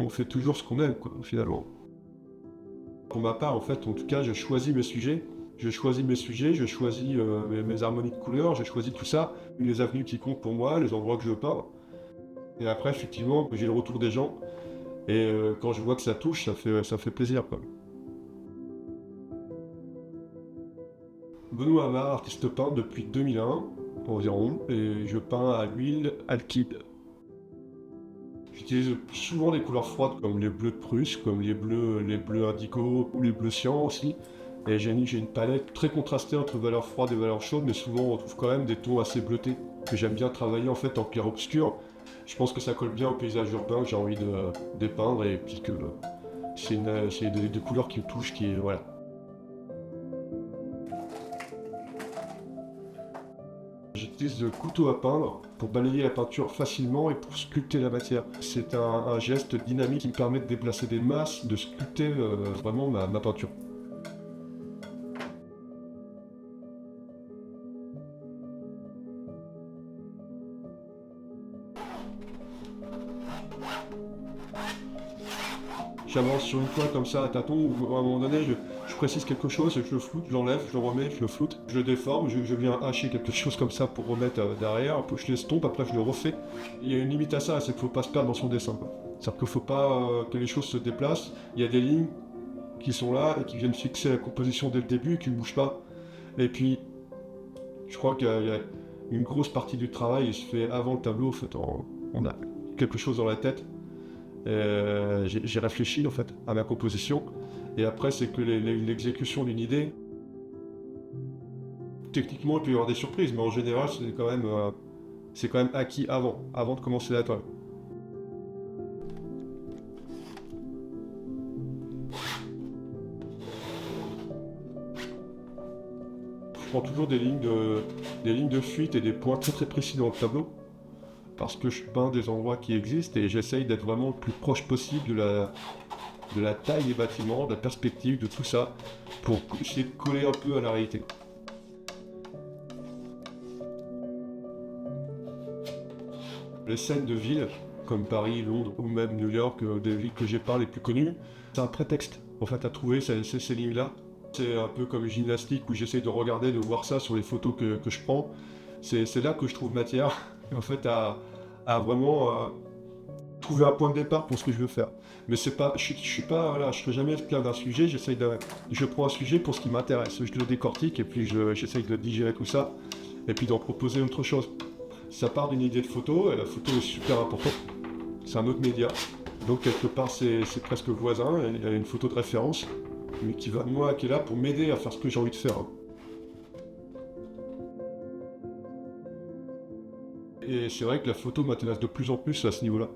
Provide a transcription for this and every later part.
on fait toujours ce qu'on aime, quoi, finalement. Pour ma part, en fait, en tout cas, je choisis mes sujets. Je choisis mes harmonies de couleurs, je choisis tout ça, les avenues qui comptent pour moi, les endroits que je veux peindre. Et après, effectivement, j'ai le retour des gens. Et quand je vois que ça touche, ça fait plaisir, quoi. Benoît Hamar, artiste peintre depuis 2001 environ, et je peins à l'huile alkyd. J'utilise souvent des couleurs froides comme les bleus de Prusse, comme les bleus indigo ou les bleus cyan aussi. Et j'ai une palette très contrastée entre valeurs froides et valeurs chaudes, mais souvent on retrouve quand même des tons assez bleutés, que j'aime bien travailler en fait en clair-obscur. Je pense que ça colle bien au paysage urbain que j'ai envie de dépeindre, et puis que c'est des couleurs qui me touchent, voilà. J'utilise le couteau à peindre pour balayer la peinture facilement et pour sculpter la matière. C'est un geste dynamique qui me permet de déplacer des masses, de sculpter vraiment ma peinture. J'avance sur une toile comme ça à tâtons, où à un moment donné, je précise quelque chose, je le floute, je l'enlève, je le remets, je le floute, je le déforme, je viens hacher quelque chose comme ça pour remettre derrière, après je l'estompe, après je le refais. Il y a une limite à ça, c'est qu'il ne faut pas se perdre dans son dessin, quoi. C'est-à-dire qu'il ne faut pas que les choses se déplacent, il y a des lignes qui sont là et qui viennent fixer la composition dès le début et qui ne bougent pas. Et puis, je crois qu'il y a une grosse partie du travail qui se fait avant le tableau, en fait, on a quelque chose dans la tête. J'ai réfléchi en fait à ma composition, et après c'est que l'exécution d'une idée, techniquement il peut y avoir des surprises, mais en général c'est quand même acquis avant de commencer la toile. Je prends toujours des lignes de fuite et des points très très précis dans le tableau, parce que je peins des endroits qui existent et j'essaye d'être vraiment le plus proche possible de la taille des bâtiments, de la perspective, de tout ça, pour essayer de coller un peu à la réalité. Les scènes de villes, comme Paris, Londres ou même New York, des villes que j'ai peint les plus connues, c'est un prétexte en fait à trouver ces lignes-là. C'est un peu comme une gymnastique où j'essaie de regarder, de voir ça sur les photos que je prends. C'est là que je trouve matière, en fait, à vraiment trouver un point de départ pour ce que je veux faire. Mais c'est pas, je suis pas, voilà, je serai jamais esclave d'un sujet. Je prends un sujet pour ce qui m'intéresse, je le décortique et puis j'essaye de digérer tout ça et puis d'en proposer autre chose. Ça part d'une idée de photo et la photo est super importante. C'est un autre média, donc quelque part c'est presque voisin. Il y a une photo de référence, mais qui est là pour m'aider à faire ce que j'ai envie de faire. Et c'est vrai que la photo m'intéresse de plus en plus à ce niveau-là,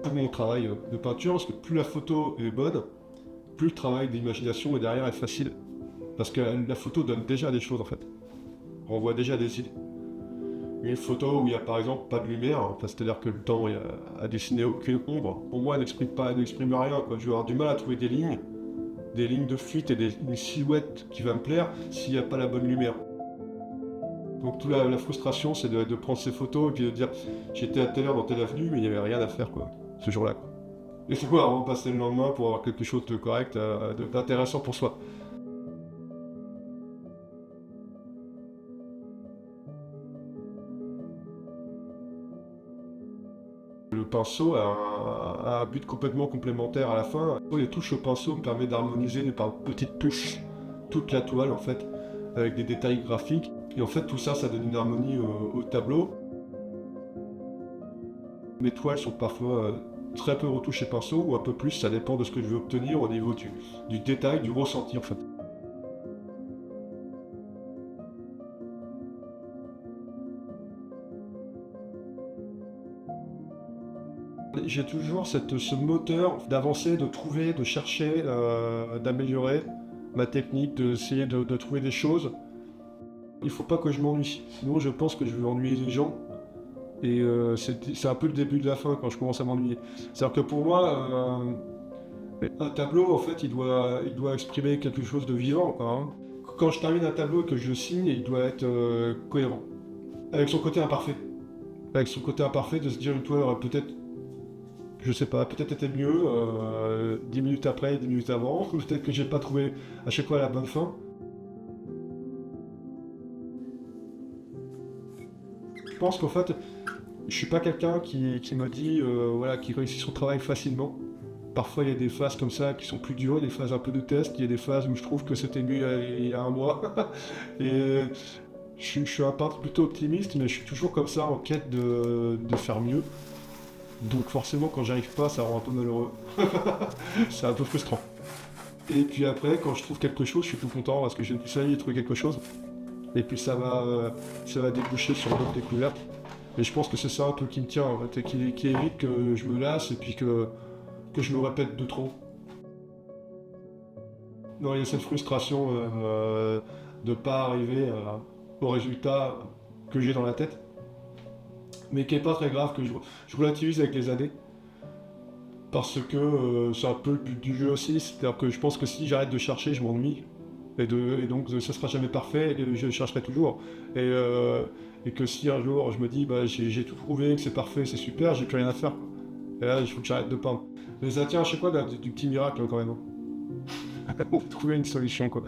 pour mon travail de peinture, parce que plus la photo est bonne, plus le travail d'imagination est derrière est facile. Parce que la photo donne déjà des choses en fait. On voit déjà des idées. Une photo où il n'y a par exemple pas de lumière, hein, c'est-à-dire que le temps a dessiné aucune ombre, pour moi n'exprime rien, quoi. Je vais avoir du mal à trouver des lignes de fuite et une silhouette qui va me plaire s'il n'y a pas la bonne lumière. Donc toute la frustration, c'est de prendre ces photos et puis de dire j'étais à telle heure dans telle avenue, mais il n'y avait rien à faire quoi, ce jour-là. Et c'est quoi, on passer le lendemain pour avoir quelque chose de correct, d'intéressant pour soi. Le pinceau a un but complètement complémentaire à la fin. Les touches au pinceau me permettent d'harmoniser par petites touches toute la toile en fait, avec des détails graphiques. Et en fait tout ça, ça donne une harmonie au tableau. Mes toiles sont parfois très peu retouchées pinceau ou un peu plus, ça dépend de ce que je veux obtenir au niveau du détail, du ressenti en fait. J'ai toujours ce moteur d'avancer, de trouver, de chercher, d'améliorer ma technique, d'essayer de trouver des choses. Il faut pas que je m'ennuie, sinon je pense que je vais ennuyer les gens. Et c'est un peu le début de la fin quand je commence à m'ennuyer. C'est-à-dire que pour moi, un tableau, en fait, il doit exprimer quelque chose de vivant, quoi, hein. Quand je termine un tableau et que je le signe, il doit être cohérent. Avec son côté imparfait. Avec son côté imparfait, de se dire une toile aurait peut-être Je sais pas, peut-être était mieux 10 minutes après, 10 minutes avant, peut-être que j'ai pas trouvé à chaque fois la bonne fin. Je pense qu'en fait, je suis pas quelqu'un qui me dit, voilà, qui réussit son travail facilement. Parfois, il y a des phases comme ça qui sont plus dures, des phases un peu de test, il y a des phases où je trouve que c'était mieux il y a un mois. Et je suis un peintre plutôt optimiste, mais je suis toujours comme ça en quête de faire mieux. Donc forcément, quand j'arrive pas, ça rend un peu malheureux. C'est un peu frustrant. Et puis après, quand je trouve quelque chose, je suis tout content parce que je me dis ça y est, j'ai trouvé quelque chose. Et puis ça va déboucher sur d'autres découvertes. Et je pense que c'est ça un peu qui me tient, en fait, et qui évite que je me lasse et puis que je me répète de trop. Non, il y a cette frustration de pas arriver au résultat que j'ai dans la tête, mais qui est pas très grave, que je relativise avec les années. Parce que c'est un peu le but du jeu aussi, c'est-à-dire que je pense que si j'arrête de chercher, je m'ennuie. Et donc ça sera jamais parfait, et je chercherai toujours. Et que si un jour je me dis bah j'ai tout trouvé, que c'est parfait, c'est super, j'ai plus rien à faire. Et là il faut que j'arrête de peindre. Mais ça tient à chaque fois du petit miracle quand même. Pour trouver une solution quoi.